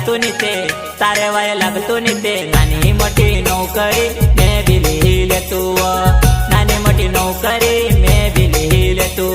लागतो नीते तारे वय लागतो नीते नानी मोटी नौकरी मैं भी ले तू नानी मोटी नौकरी मैं भी ले तू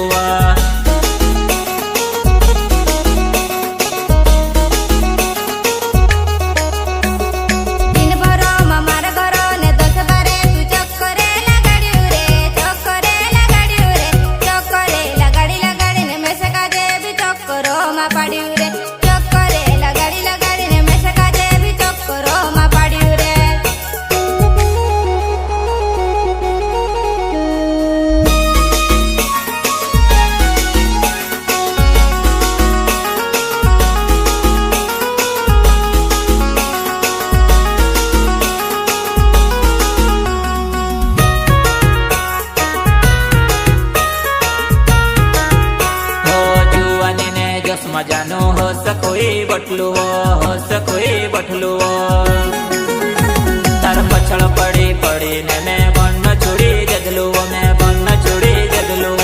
मजानो हस कोई बटलू तार पछड़ पड़ी पड़ी ने मैं बन छोड़ी जदलू मैं बन छोड़ी जदलू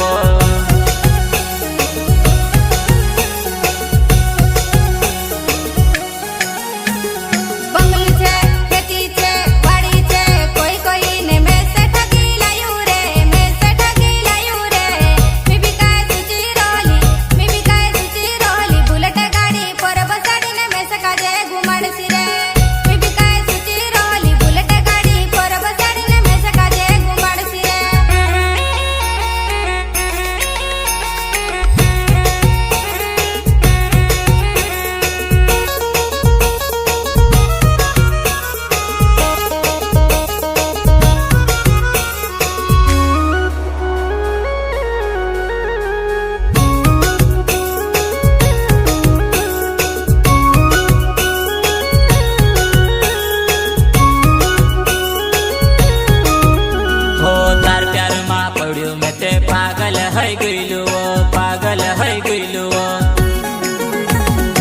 पागल है गईलू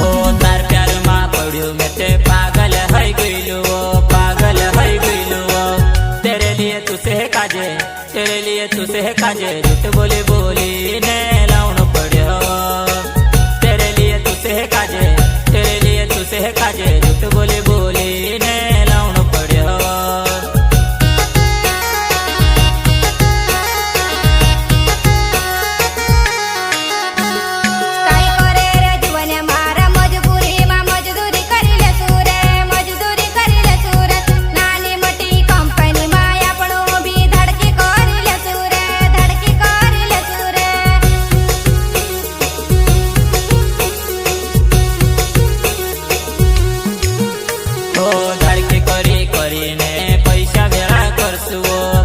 ओ तार प्यार माँ पड़ू मैं ते पागल है गईलू तेरे लिए तुसे काजे झूठ बोली बोली ने लाउन पड़ो तेरे लिए तुसे काजे झूठ बोली बोली ने लाउन पड़ो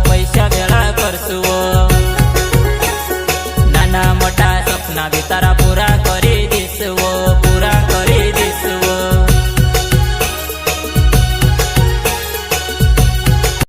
पैसा भेड़ा करसुओ